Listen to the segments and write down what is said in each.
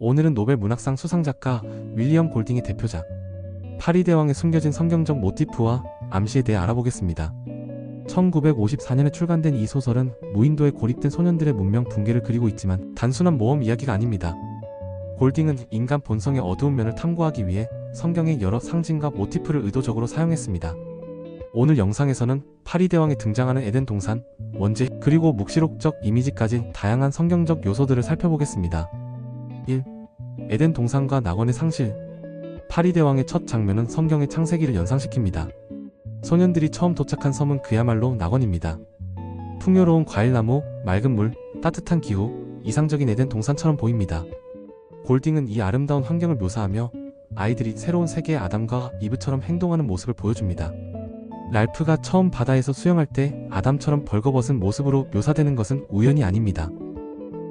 오늘은 노벨 문학상 수상작가 윌리엄 골딩의 대표작 파리대왕에 숨겨진 성경적 모티프와 암시에 대해 알아보겠습니다. 1954년에 출간된 이 소설은 무인도에 고립된 소년들의 문명 붕괴를 그리고 있지만 단순한 모험 이야기가 아닙니다. 골딩은 인간 본성의 어두운 면을 탐구하기 위해 성경의 여러 상징과 모티프를 의도적으로 사용했습니다. 오늘 영상에서는 파리대왕에 등장하는 에덴 동산, 원죄, 그리고 묵시록적 이미지까지 다양한 성경적 요소들을 살펴보겠습니다. 1. 에덴 동산과 낙원의 상실. 파리대왕의 첫 장면은 성경의 창세기를 연상시킵니다. 소년들이 처음 도착한 섬은 그야말로 낙원입니다. 풍요로운 과일나무, 맑은 물, 따뜻한 기후, 이상적인 에덴 동산처럼 보입니다. 골딩은 이 아름다운 환경을 묘사하며 아이들이 새로운 세계의 아담과 이브처럼 행동하는 모습을 보여줍니다. 랄프가 처음 바다에서 수영할 때 아담처럼 벌거벗은 모습으로 묘사되는 것은 우연이 아닙니다.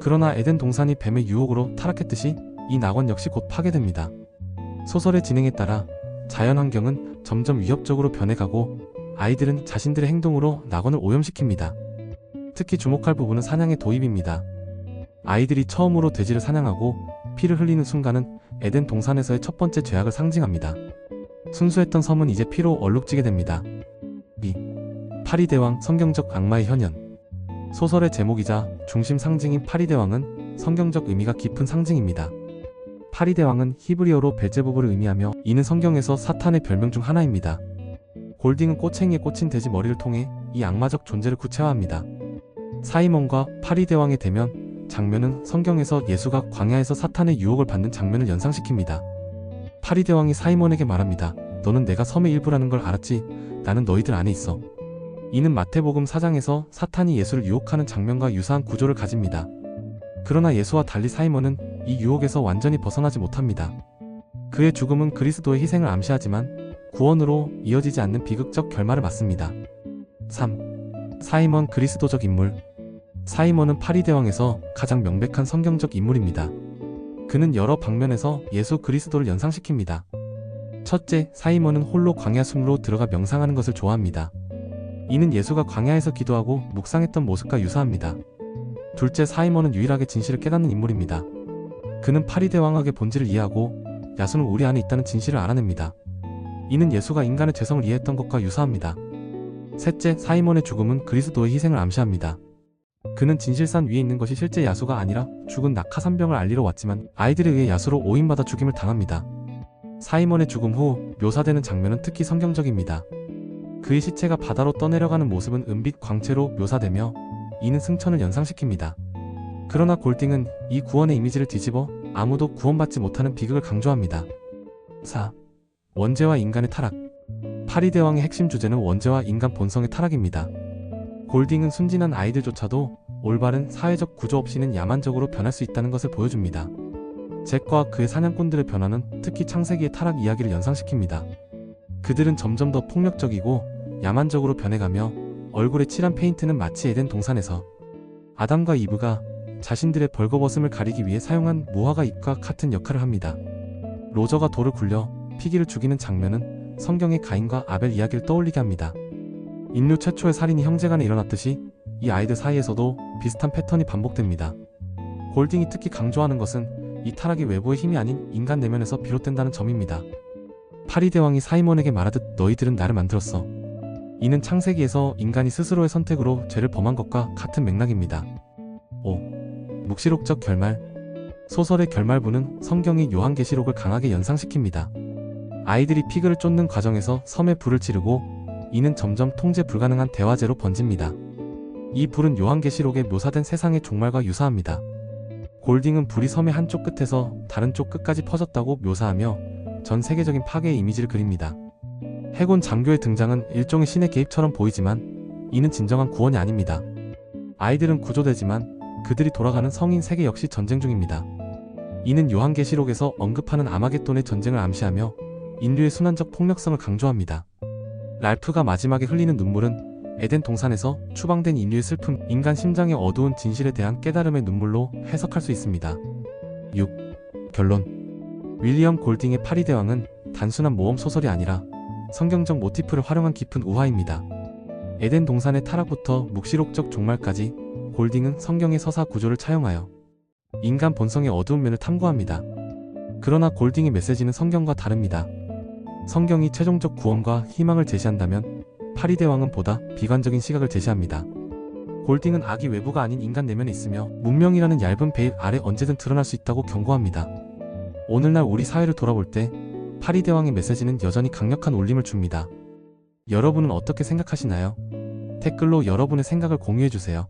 그러나 에덴 동산이 뱀의 유혹으로 타락했듯이 이 낙원 역시 곧 파괴됩니다. 소설의 진행에 따라 자연환경은 점점 위협적으로 변해가고 아이들은 자신들의 행동으로 낙원을 오염시킵니다. 특히 주목할 부분은 사냥의 도입입니다. 아이들이 처음으로 돼지를 사냥하고 피를 흘리는 순간은 에덴 동산에서의 첫 번째 죄악을 상징합니다. 순수했던 섬은 이제 피로 얼룩지게 됩니다. 2. 파리대왕, 성경적 악마의 현현. 소설의 제목이자 중심 상징인 파리대왕은 성경적 의미가 깊은 상징입니다. 파리대왕은 히브리어로 벨제부브를 의미하며 이는 성경에서 사탄의 별명 중 하나입니다. 골딩은 꼬챙이에 꽂힌 돼지 머리를 통해 이 악마적 존재를 구체화합니다. 사이먼과 파리대왕의 대면 장면은 성경에서 예수가 광야에서 사탄의 유혹을 받는 장면을 연상시킵니다. 파리대왕이 사이먼에게 말합니다. 너는 내가 섬의 일부라는 걸 알았지? 나는 너희들 안에 있어. 이는 마태복음 4장에서 사탄이 예수를 유혹하는 장면과 유사한 구조를 가집니다. 그러나 예수와 달리 사이먼은 이 유혹에서 완전히 벗어나지 못합니다. 그의 죽음은 그리스도의 희생을 암시하지만 구원으로 이어지지 않는 비극적 결말을 맞습니다. 3. 사이먼, 그리스도적 인물. 사이먼은 파리대왕에서 가장 명백한 성경적 인물입니다. 그는 여러 방면에서 예수 그리스도를 연상시킵니다. 첫째, 사이먼은 홀로 광야 숲으로 들어가 명상하는 것을 좋아합니다. 이는 예수가 광야에서 기도하고 묵상했던 모습과 유사합니다. 둘째, 사이먼은 유일하게 진실을 깨닫는 인물입니다. 그는 파리대왕에게 본질을 이해하고 야수는 우리 안에 있다는 진실을 알아냅니다. 이는 예수가 인간의 죄성을 이해했던 것과 유사합니다. 셋째, 사이먼의 죽음은 그리스도의 희생을 암시합니다. 그는 진실산 위에 있는 것이 실제 야수가 아니라 죽은 낙하산병을 알리러 왔지만 아이들에 의해 야수로 오인받아 죽임을 당합니다. 사이먼의 죽음 후 묘사되는 장면은 특히 성경적입니다. 그의 시체가 바다로 떠내려가는 모습은 은빛 광채로 묘사되며 이는 승천을 연상시킵니다. 그러나 골딩은 이 구원의 이미지를 뒤집어 아무도 구원받지 못하는 비극을 강조합니다. 4. 원죄와 인간의 타락. 파리대왕의 핵심 주제는 원죄와 인간 본성의 타락입니다. 골딩은 순진한 아이들조차도 올바른 사회적 구조 없이는 야만적으로 변할 수 있다는 것을 보여줍니다. 잭과 그의 사냥꾼들의 변화는 특히 창세기의 타락 이야기를 연상시킵니다. 그들은 점점 더 폭력적이고 야만적으로 변해가며 얼굴에 칠한 페인트는 마치 에덴 동산에서 아담과 이브가 자신들의 벌거벗음을 가리기 위해 사용한 무화과 잎과 같은 역할을 합니다. 로저가 돌을 굴려 피기를 죽이는 장면은 성경의 가인과 아벨 이야기를 떠올리게 합니다. 인류 최초의 살인이 형제간에 일어났듯이 이 아이들 사이에서도 비슷한 패턴이 반복됩니다. 골딩이 특히 강조하는 것은 이 타락이 외부의 힘이 아닌 인간 내면에서 비롯된다는 점입니다. 파리대왕이 사이먼에게 말하듯 너희들은 나를 만들었어. 이는 창세기에서 인간이 스스로의 선택으로 죄를 범한 것과 같은 맥락입니다. 5. 묵시록적 결말. 소설의 결말부는 성경이 요한계시록을 강하게 연상시킵니다. 아이들이 피그를 쫓는 과정에서 섬에 불을 지르고 이는 점점 통제 불가능한 대화제로 번집니다. 이 불은 요한계시록에 묘사된 세상의 종말과 유사합니다. 골딩은 불이 섬의 한쪽 끝에서 다른 쪽 끝까지 퍼졌다고 묘사하며 전 세계적인 파괴의 이미지를 그립니다. 해곤 장교의 등장은 일종의 신의 개입처럼 보이지만 이는 진정한 구원이 아닙니다. 아이들은 구조되지만 그들이 돌아가는 성인 세계 역시 전쟁 중입니다. 이는 요한계시록에서 언급하는 아마겟돈의 전쟁을 암시하며 인류의 순환적 폭력성을 강조합니다. 랄프가 마지막에 흘리는 눈물은 에덴 동산에서 추방된 인류의 슬픔, 인간 심장의 어두운 진실에 대한 깨달음의 눈물로 해석할 수 있습니다. 6. 결론. 윌리엄 골딩의 파리대왕은 단순한 모험 소설이 아니라 성경적 모티프를 활용한 깊은 우화입니다. 에덴 동산의 타락부터 묵시록적 종말까지 골딩은 성경의 서사 구조를 차용하여 인간 본성의 어두운 면을 탐구합니다. 그러나 골딩의 메시지는 성경과 다릅니다. 성경이 최종적 구원과 희망을 제시한다면 파리대왕은 보다 비관적인 시각을 제시합니다. 골딩은 악이 외부가 아닌 인간 내면에 있으며 문명이라는 얇은 베일 아래 언제든 드러날 수 있다고 경고합니다. 오늘날 우리 사회를 돌아볼 때 파리대왕의 메시지는 여전히 강력한 울림을 줍니다. 여러분은 어떻게 생각하시나요? 댓글로 여러분의 생각을 공유해주세요.